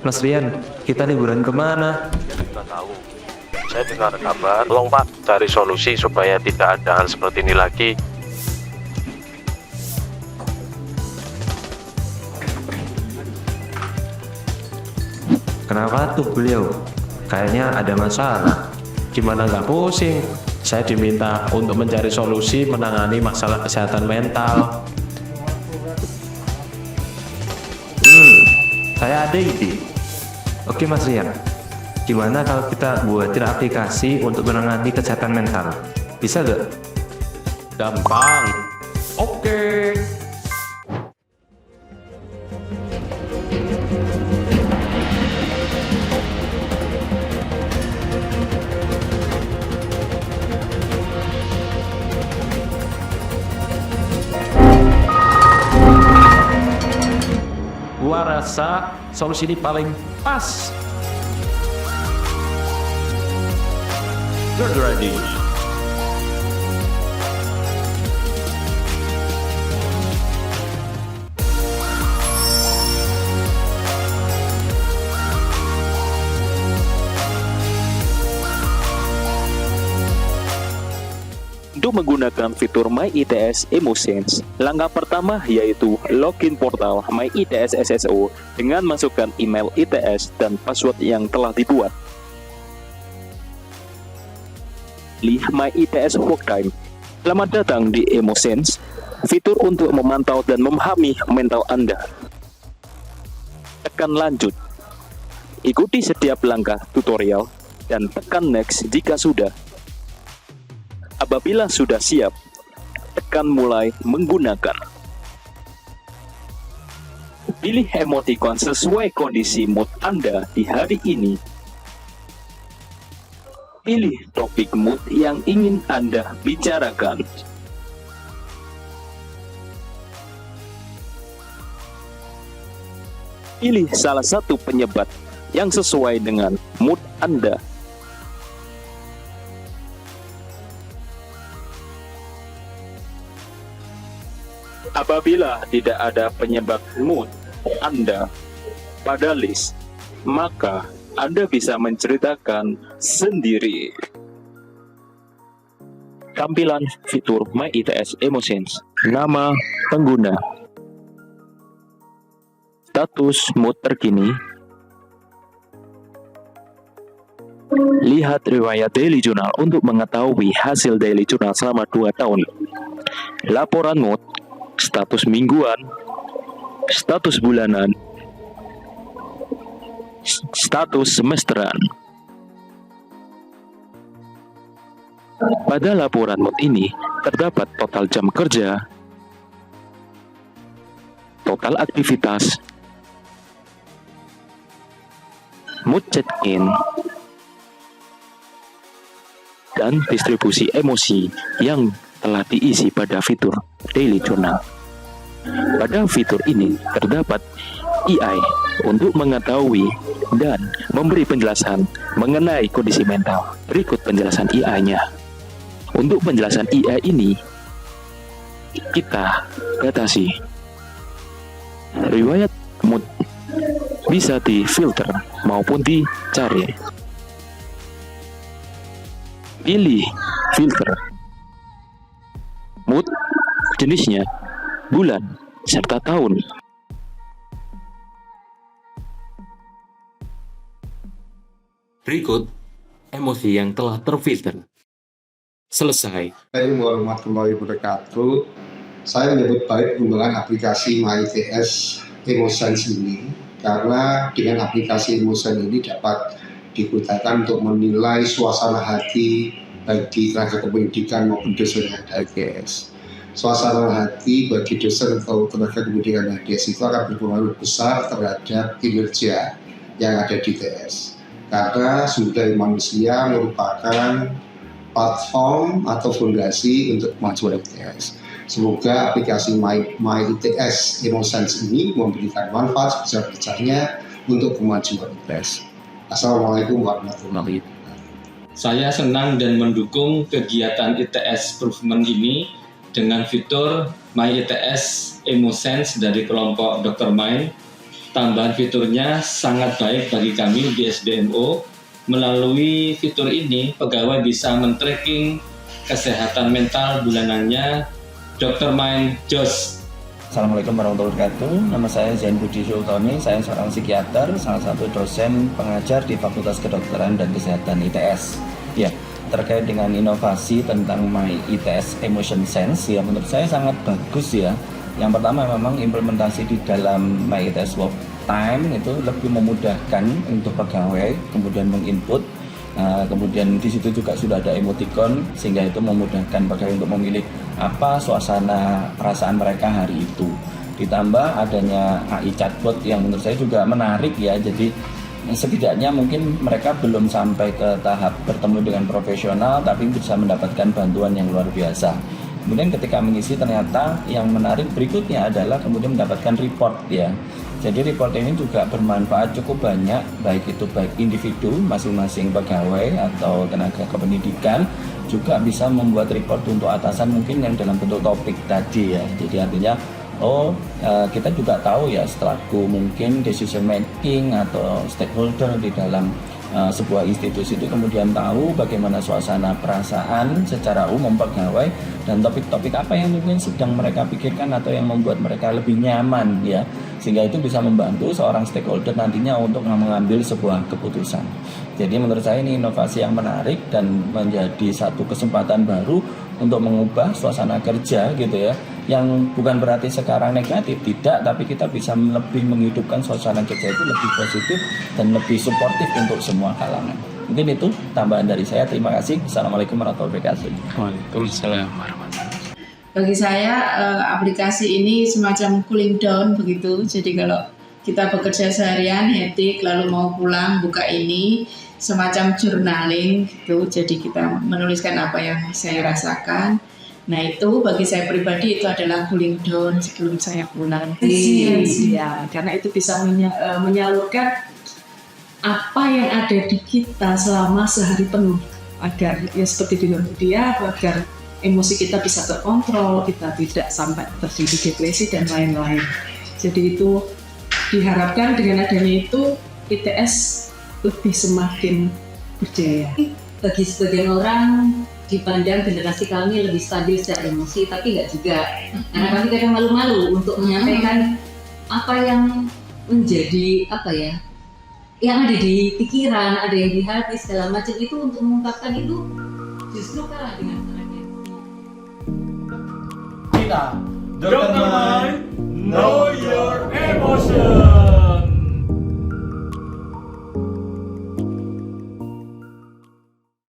Mas Rian, kita liburan kemana? Nggak tahu. Saya dengar kabar, tolong Pak cari solusi supaya tidak ada hal seperti ini lagi. Kenapa tuh beliau? Kayaknya ada masalah. Gimana nggak pusing? Saya diminta untuk mencari solusi menangani masalah kesehatan mental. Saya ada ide. Oke Mas Rian, gimana kalau kita buatin aplikasi untuk menangani kesehatan mental? Bisa gak? Gampang. Oke. Gua rasa solusi ini paling pas. Get ready. Untuk menggunakan fitur My ITS EmoSense, langkah pertama yaitu login portal My ITS SSO dengan masukkan email ITS dan password yang telah dibuat. Pilih My ITS Worktime. Selamat datang di EmoSense, fitur untuk memantau dan memahami mental Anda. Tekan lanjut. Ikuti setiap langkah tutorial dan tekan next jika sudah. Apabila sudah siap, tekan mulai menggunakan. Pilih emoticon sesuai kondisi mood Anda di hari ini. Pilih topik mood yang ingin Anda bicarakan. Pilih salah satu penyebat yang sesuai dengan mood Anda. Apabila tidak ada penyebab mood Anda pada list, maka Anda bisa menceritakan sendiri. Tampilan fitur My ITS EmoSense. Nama pengguna, status mood terkini, lihat riwayat daily journal untuk mengetahui hasil daily journal selama 2 tahun, laporan mood, status mingguan, status bulanan, status semesteran. Pada laporan mood ini terdapat total jam kerja, total aktivitas, mood check-in, dan distribusi emosi yang telah diisi pada fitur Daily Journal. Pada fitur ini terdapat AI untuk mengetahui dan memberi penjelasan mengenai kondisi mental. Berikut penjelasan AI-nya. Untuk penjelasan AI ini, kita batasi. Riwayat mood bisa difilter maupun dicari. Pilih filter mood, jenisnya, bulan, serta tahun. Berikut emosi yang telah terfilter. Selesai. Assalamualaikum warahmatullahi wabarakatuh. Saya menyebut baik penggunaan aplikasi MyITS EmoSense ini karena dengan aplikasi EmoSense ini dapat digunakan untuk menilai suasana hati bagi tenaga pendidikan maupun dosen yang ada ITS. Suasana hati bagi dosen atau tenaga pendidikan ITS itu akan berpengaruh besar terhadap kinerja yang ada di ITS. Karena sumber daya manusia merupakan platform atau fondasi untuk kemajuan ITS. Semoga aplikasi MyITS EmoSense ini memberikan manfaat sebesar-besarnya untuk kemajuan ITS. Assalamualaikum warahmatullahi wabarakatuh. Saya senang dan mendukung kegiatan ITS Improvement ini dengan fitur MyITS EmoSense dari kelompok Dr. Mind. tambahan fiturnya sangat baik bagi kami di SDMO. Melalui fitur ini, pegawai bisa men-tracking kesehatan mental bulanannya. Dr. Main Jos. Assalamualaikum warahmatullahi wabarakatuh. Nama saya Zain Budi Sultoni. Saya seorang psikiater, salah satu dosen pengajar di Fakultas Kedokteran dan Kesehatan ITS. Ya, terkait dengan inovasi tentang My ITS Emotion Sense, ya menurut saya sangat bagus ya. Yang pertama memang implementasi di dalam My ITS Work Time itu lebih memudahkan untuk pegawai, kemudian menginput. Kemudian di situ juga sudah ada emoticon sehingga itu memudahkan pegawai untuk memilih apa suasana perasaan mereka hari itu. Ditambah adanya AI chatbot yang menurut saya juga menarik ya. Jadi setidaknya mungkin mereka belum sampai ke tahap bertemu dengan profesional tapi bisa mendapatkan bantuan yang luar biasa. Kemudian ketika mengisi ternyata yang menarik berikutnya adalah kemudian mendapatkan report ya. Jadi report ini juga bermanfaat cukup banyak, baik itu baik individu masing-masing pegawai atau tenaga kependidikan juga bisa membuat report untuk atasan mungkin yang dalam bentuk topik tadi ya. Jadi artinya kita juga tahu ya selaku mungkin decision making atau stakeholder di dalam sebuah institusi itu kemudian tahu bagaimana suasana perasaan secara umum pegawai dan topik-topik apa yang mungkin sedang mereka pikirkan atau yang membuat mereka lebih nyaman ya, sehingga itu bisa membantu seorang stakeholder nantinya untuk mengambil sebuah keputusan. Jadi menurut saya ini inovasi yang menarik dan menjadi satu kesempatan baru untuk mengubah suasana kerja gitu ya, yang bukan berarti sekarang negatif, tidak, tapi kita bisa lebih menghidupkan suasana kerja itu lebih positif dan lebih suportif untuk semua kalangan. Mungkin itu tambahan dari saya. Terima kasih. Assalamualaikum warahmatullahi wabarakatuh. Waalaikumsalam warahmatullahi. Bagi saya aplikasi ini semacam cooling down begitu. Jadi kalau kita bekerja seharian hektik lalu mau pulang buka ini semacam journaling gitu. Jadi kita menuliskan apa yang saya rasakan. Nah itu bagi saya pribadi itu adalah cooling down sebelum saya pulang. Ya, karena itu bisa menyalurkan apa yang ada di kita selama sehari penuh agar ya seperti di dia agar emosi kita bisa terkontrol, kita tidak sampai terjadi depresi dan lain-lain. Jadi itu diharapkan dengan adanya itu ITS lebih semakin berjaya. Bagi sebagian orang dipandang generasi kami lebih stabil secara emosi, tapi nggak juga. Karena kami kadang malu-malu untuk menyampaikan apa yang menjadi yang ada di pikiran, ada yang di hati segala macam itu untuk mengungkapkan itu justru kalah dengan kita, Dr. Mai, no